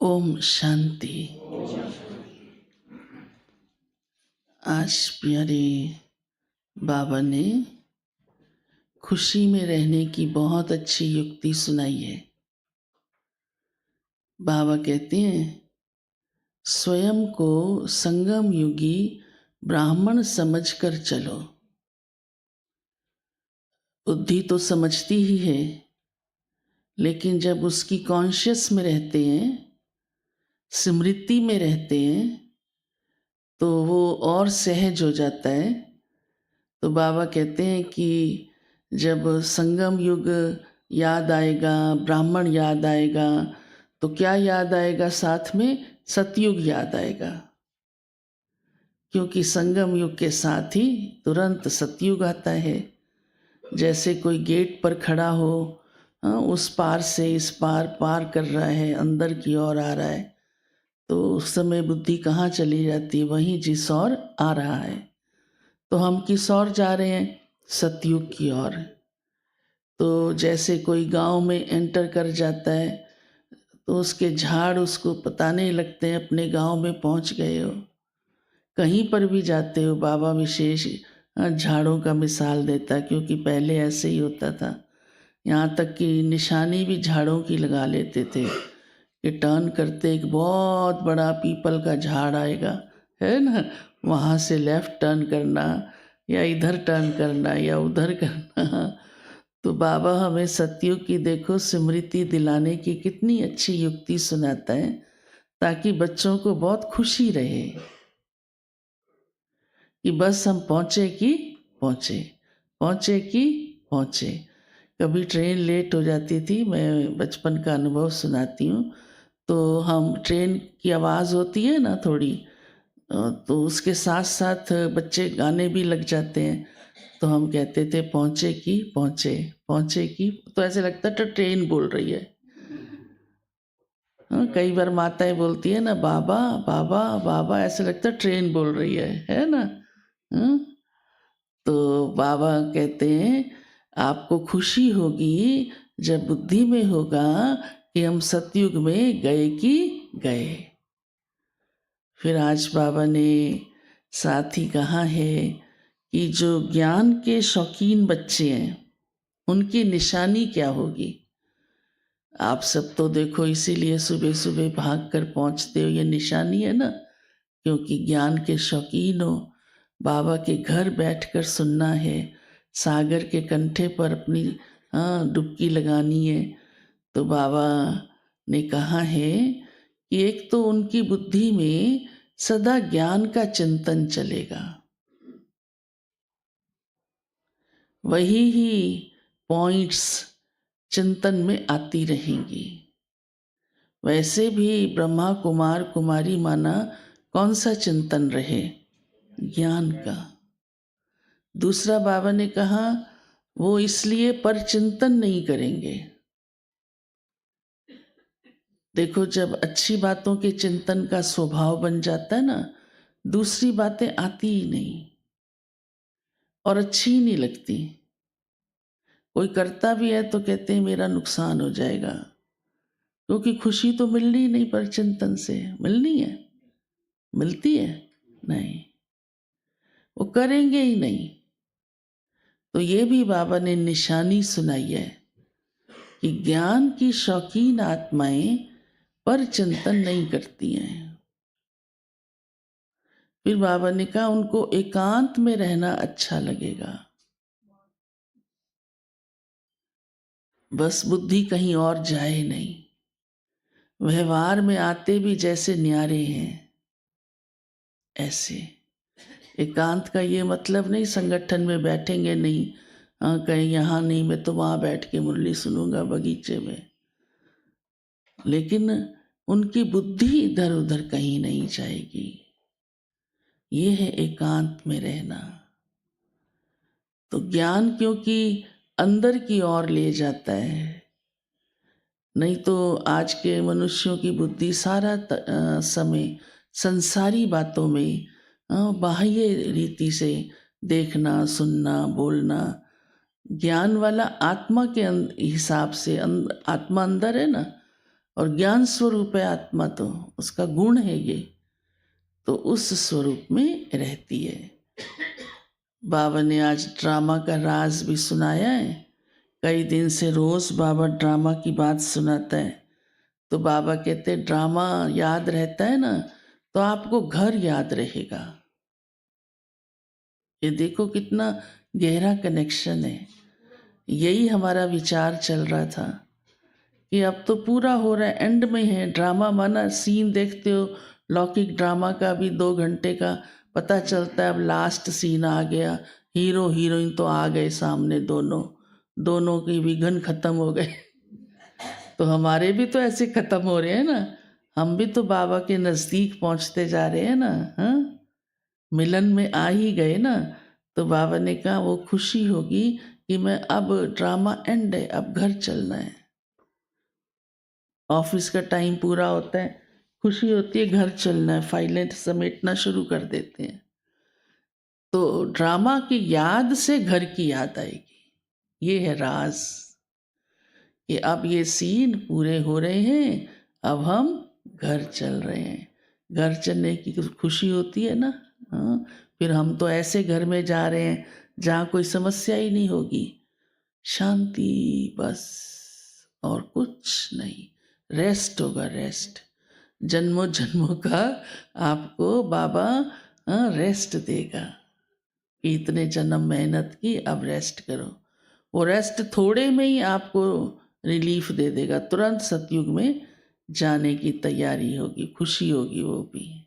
ओम शांति। आज प्यारे बाबा ने खुशी में रहने की बहुत अच्छी युक्ति सुनाई है। बाबा कहते हैं स्वयं को संगम युगी ब्राह्मण समझकर चलो। बुद्धि तो समझती ही है, लेकिन जब उसकी कॉन्शियस में रहते हैं, स्मृति में रहते हैं, तो वो और सहज हो जाता है। तो बाबा कहते हैं कि जब संगम युग याद आएगा, ब्राह्मण याद आएगा, तो क्या याद आएगा? साथ में सतयुग याद आएगा, क्योंकि संगम युग के साथ ही तुरंत सतयुग आता है। जैसे कोई गेट पर खड़ा हो, उस पार से इस पार पार कर रहा है, अंदर की ओर आ रहा है, तो उस समय बुद्धि कहाँ चली जाती है? वहीं जिस ओर आ रहा है। तो हम किस ओर जा रहे हैं? सतयुग की ओर। तो जैसे कोई गांव में एंटर कर जाता है, तो उसके झाड़ उसको पता नहीं लगते हैं अपने गांव में पहुंच गए हो। कहीं पर भी जाते हो, बाबा विशेष झाड़ों का मिसाल देता, क्योंकि पहले ऐसे ही होता था। यहाँ तक कि निशानी भी झाड़ों की लगा लेते थे कि टर्न करते एक बहुत बड़ा पीपल का झाड़ आएगा, है ना, वहाँ से लेफ़्ट टर्न करना, या इधर टर्न करना, या उधर करना। तो बाबा हमें सतयुग की देखो स्मृति दिलाने की कितनी अच्छी युक्ति सुनाता है, ताकि बच्चों को बहुत खुशी रहे कि बस हम पहुँचे कि पहुँचे, पहुँचे कि पहुँचे। कभी ट्रेन लेट हो जाती थी, मैं बचपन का अनुभव सुनाती हूँ। तो हम ट्रेन की आवाज़ होती है ना थोड़ी, तो उसके साथ साथ बच्चे गाने भी लग जाते हैं। तो हम कहते थे पहुँचे कि पहुँचे, पहुँचे कि, तो ऐसे लगता था ट्रेन बोल रही है। हाँ, कई बार माताएं बोलती है ना बाबा बाबा बाबा, ऐसे लगता है ट्रेन बोल रही है ना। हाँ? तो बाबा कहते हैं आपको खुशी होगी जब बुद्धि में होगा कि हम सतयुग में गए कि गए। फिर आज बाबा ने साथ ही कहा है कि जो ज्ञान के शौकीन बच्चे हैं, उनकी निशानी क्या होगी? आप सब तो देखो इसीलिए सुबह सुबह भाग कर पहुँचते हो, ये निशानी है ना, क्योंकि ज्ञान के शौकीन हो। बाबा के घर बैठकर सुनना है, सागर के कंठे पर अपनी डुबकी लगानी है। तो बाबा ने कहा है कि एक तो उनकी बुद्धि में सदा ज्ञान का चिंतन चलेगा, वही ही पॉइंट्स चिंतन में आती रहेंगी। वैसे भी ब्रह्मा कुमार कुमारी माना कौन सा चिंतन रहे? ज्ञान का। दूसरा बाबा ने कहा वो इसलिए पर चिंतन नहीं करेंगे। देखो जब अच्छी बातों के चिंतन का स्वभाव बन जाता है ना, दूसरी बातें आती ही नहीं और अच्छी ही नहीं लगती। कोई करता भी है तो कहते हैं मेरा नुकसान हो जाएगा, क्योंकि खुशी तो मिलनी ही नहीं पर चिंतन से। मिलनी है? मिलती है? नहीं, वो करेंगे ही नहीं। तो ये भी बाबा ने निशानी सुनाई है कि ज्ञान की शौकीन आत्माएं पर चिंतन नहीं करती हैं। फिर बाबा ने कहा उनको एकांत में रहना अच्छा लगेगा, बस बुद्धि कहीं और जाए नहीं। व्यवहार में आते भी जैसे न्यारे हैं ऐसे। एकांत का ये मतलब नहीं संगठन में बैठेंगे नहीं, कहीं यहाँ नहीं, मैं तो वहाँ बैठ के मुरली सुनूंगा बगीचे में, लेकिन उनकी बुद्धि इधर उधर कहीं नहीं जाएगी। ये है एकांत में रहना। तो ज्ञान क्योंकि अंदर की ओर ले जाता है, नहीं तो आज के मनुष्यों की बुद्धि सारा समय संसारी बातों में, बाह्य रीति से देखना सुनना बोलना। ज्ञान वाला आत्मा के हिसाब से, आत्मा अंदर है ना, और ज्ञान स्वरूप है आत्मा, तो उसका गुण है ये, तो उस स्वरूप में रहती है। बाबा ने आज ड्रामा का राज भी सुनाया है। कई दिन से रोज बाबा ड्रामा की बात सुनाता है। तो बाबा कहते हैं ड्रामा याद रहता है ना, तो आपको घर याद रहेगा। ये देखो कितना गहरा कनेक्शन है। यही हमारा विचार चल रहा था कि अब तो पूरा हो रहा है, एंड में है। ड्रामा माना सीन देखते हो, लौकिक ड्रामा का भी 2 घंटे का पता चलता है, अब लास्ट सीन आ गया, हीरो हीरोइन तो आ गए सामने, दोनों दोनों की विघन खत्म हो गए। तो हमारे भी तो ऐसे खत्म हो रहे हैं ना, हम भी तो बाबा के नज़दीक पहुंचते जा रहे हैं ना। हाँ, मिलन में आ ही गए ना। तो बाबा ने कहा वो खुशी होगी कि मैं अब ड्रामा एंड है, अब घर चलना है। ऑफिस का टाइम पूरा होता है, खुशी होती है घर चलना है, फाइलें समेटना शुरू कर देते हैं। तो ड्रामा की याद से घर की याद आएगी। ये है राज कि अब ये सीन पूरे हो रहे हैं, अब हम घर चल रहे हैं। घर चलने की खुशी होती है ना। हाँ, फिर हम तो ऐसे घर में जा रहे हैं जहाँ कोई समस्या ही नहीं होगी, शांति बस, और कुछ नहीं। रेस्ट होगा, रेस्ट। जन्मों जन्मों का आपको बाबा रेस्ट देगा कि इतने जन्म मेहनत की, अब रेस्ट करो। वो रेस्ट थोड़े में ही आपको रिलीफ दे देगा, तुरंत सतयुग में जाने की तैयारी होगी, खुशी होगी वो भी।